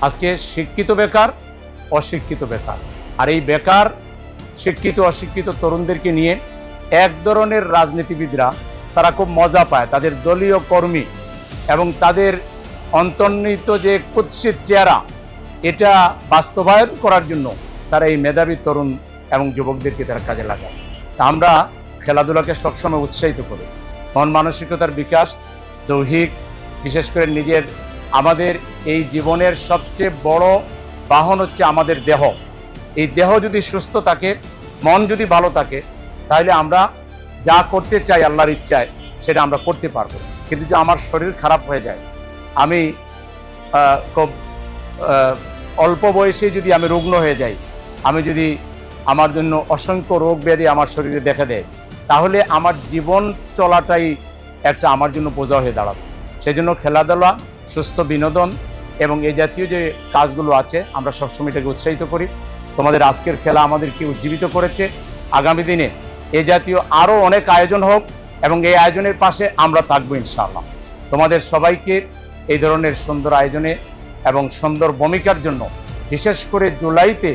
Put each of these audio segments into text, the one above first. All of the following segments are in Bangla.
আজকে শিক্ষিত বেকার, অশিক্ষিত বেকার। আর এই বেকার, শিক্ষিত অশিক্ষিত তরুণদেরকে নিয়ে এক ধরনের রাজনীতিবিদরা তারা খুব মজা পায়। তাদের দলীয় কর্মী এবং তাদের অন্তর্নিহিত যে কুৎসিত চেহারা, এটা বাস্তবায়ন করার জন্য তারা এই মেধাবী তরুণ এবং যুবকদেরকে তারা কাজে লাগায়। তা আমরা খেলাধুলাকে সবসময় উৎসাহিত করি। মন মানসিকতার বিকাশ, দৈহিক, বিশেষ করে আমাদের এই জীবনের সবচেয়ে বড় বাহন হচ্ছে আমাদের দেহ। এই দেহ যদি সুস্থ থাকে, মন যদি ভালো থাকে, তাহলে আমরা যা করতে চাই আল্লাহর ইচ্ছায় সেটা আমরা করতে পারবো। কিন্তু যদি আমার শরীর খারাপ হয়ে যায়, আমি খুব অল্প বয়সে যদি আমি রুগ্ন হয়ে যাই, আমি যদি আমার জন্য অসংখ্য রোগ ব্যাধি আমার শরীরে দেখা দেয়, তাহলে আমার জীবন চলাটাই একটা আমার জন্য বোঝা হয়ে দাঁড়াবে। সেই জন্য খেলাধুলা, সুস্থ বিনোদন এবং এই জাতীয় যে কাজগুলো আছে আমরা সবসময় এটাকে উৎসাহিত করি। তোমাদের আজকের খেলা আমাদেরকে উজ্জীবিত করেছে। আগামী দিনে এ জাতীয় আরও অনেক আয়োজন হোক এবং এই আয়োজনের পাশে আমরা থাকবো ইনশাআল্লাহ। তোমাদের সবাইকে এই ধরনের সুন্দর আয়োজনে এবং সুন্দর ভূমিকার জন্য, বিশেষ করে জুলাইতে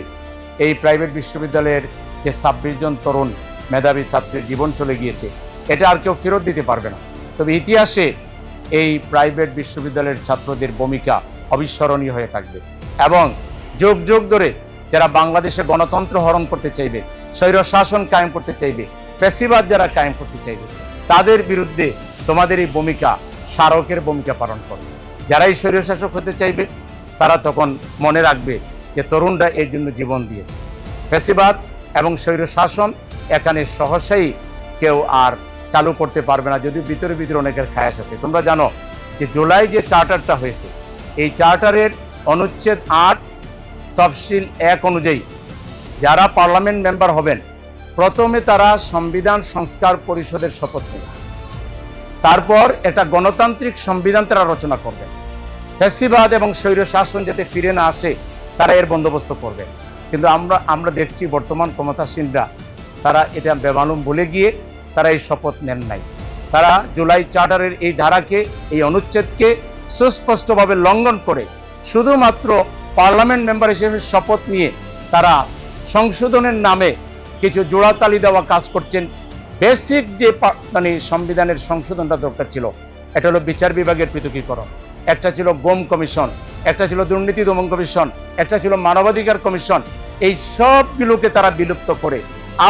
এই প্রাইভেট বিশ্ববিদ্যালয়ের যে 26 জন তরুণ মেধাবী ছাত্রের জীবন চলে গিয়েছে, এটা আর কেউ ফেরত দিতে পারবে না। তবে ইতিহাসে এই প্রাইভেট বিশ্ববিদ্যালয়ের ছাত্রদের ভূমিকা অবিস্মরণীয় হয়ে থাকবে এবং যুগ যুগ ধরে যারা বাংলাদেশে গণতন্ত্র হরণ করতে চাইবে, স্বৈর শাসন কায়েম করতে চাইবে, ফ্যাসিবাদ যারা কায়েম করতে চাইবে, তাদের বিরুদ্ধে তোমাদের এই ভূমিকা স্মারকের ভূমিকা পালন করবে। যারা এই স্বৈর শাসক হতে চাইবে তারা তখন মনে রাখবে যে তরুণরা এর জন্য জীবন দিয়েছে। ফ্যাসিবাদ এবং স্বৈর শাসন এখানে সহসাই কেউ আর চালু করতে পারবে না, যদিও ভিতরে ভিতরে অনেকের খায়াস আছে। তোমরা জানো যে জুলাই যে চার্টারটা হয়েছে, এই চার্টারের অনুচ্ছেদ 8 তফসিল 1 অনুযায়ী যারা পার্লামেন্ট মেম্বার হবেন, প্রথমে তারা সংবিধান সংস্কার পরিষদের শপথ নেবেন, তারপর এটা গণতান্ত্রিক সংবিধান তারা রচনা করবে। ফ্যাসিবাদ এবং স্বৈর শাসন যাতে ফিরে না আসে তারা এর বন্দোবস্ত করবে। কিন্তু আমরা দেখছি বর্তমান ক্ষমতাসীনরা তারা এটা বেমালুম ভুলে গিয়ে তারা এই শপথ নেন নাই। তারা জুলাই চার্টারের এই ধারাকে, এই অনুচ্ছেদকে সুস্পষ্টভাবে লঙ্ঘন করে শুধুমাত্র পার্লামেন্ট মেম্বার হিসেবে শপথ নিয়ে তারা সংশোধনের নামে কিছু জোড়াতালি দেওয়া কাজ করছেন। বেসিক যে সংবিধানের সংশোধনটা দরকার ছিল, এটা হলো বিচার বিভাগের পৃথকীকরণ, একটা ছিল গুম কমিশন, একটা ছিল দুর্নীতি দমন কমিশন, একটা ছিল মানবাধিকার কমিশন। এই সবগুলোকে তারা বিলুপ্ত করে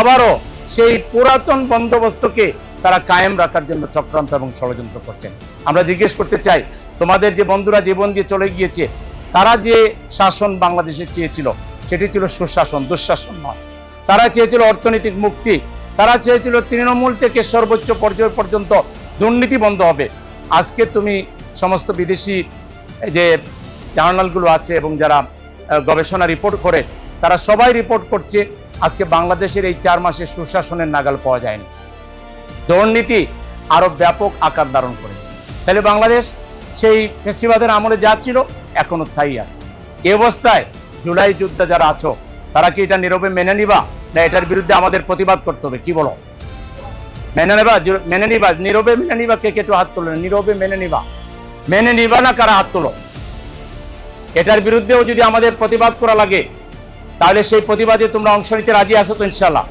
আবারও সেই পুরাতন বন্দোবস্তকে তারা কায়েম রাখার জন্য চক্রান্ত এবং ষড়যন্ত্র করছেন। আমরা জিজ্ঞেস করতে চাই, তোমাদের যে বন্ধুরা জীবন দিয়ে চলে গিয়েছে, তারা যে শাসন বাংলাদেশে চেয়েছিল সেটি ছিল সুশাসন, দুঃশাসন নয়। তারা চেয়েছিল অর্থনৈতিক মুক্তি, তারা চেয়েছিল তৃণমূল থেকে সর্বোচ্চ পর্যায় পর্যন্ত দুর্নীতি বন্ধ হবে। আজকে তুমি সমস্ত বিদেশি যে জার্নালগুলো আছে এবং যারা গবেষণা রিপোর্ট করে, তারা সবাই রিপোর্ট করছে আজকে বাংলাদেশের এই 4 মাসে সুশাসনের নাগাল পাওয়া যায়নি। দুর্নীতি আরো ব্যাপক আকার ধারণ করেছে। তাহলে বাংলাদেশ সেই ফ্যাসিবাদের আমলে যা ছিল এখনো তাই আছে। এই অবস্থায় জুলাই যোদ্ধা যারা আছো, তারা কি এটা নীরবে মেনে নিবা, না এটার বিরুদ্ধে আমাদের প্রতিবাদ করতে হবে? কি বলো? মেনে নিবা? নীরবে মেনে নিবা? কে একটু হাত তোলো। নীরবে মেনে নিবা না কারা হাত তোলো? এটার বিরুদ্ধেও যদি আমাদের প্রতিবাদ করা লাগে, তাহলে সেই প্রতিবাদে তোমরা অংশ নিতে রাজি আছো তো ইনশাআল্লাহ?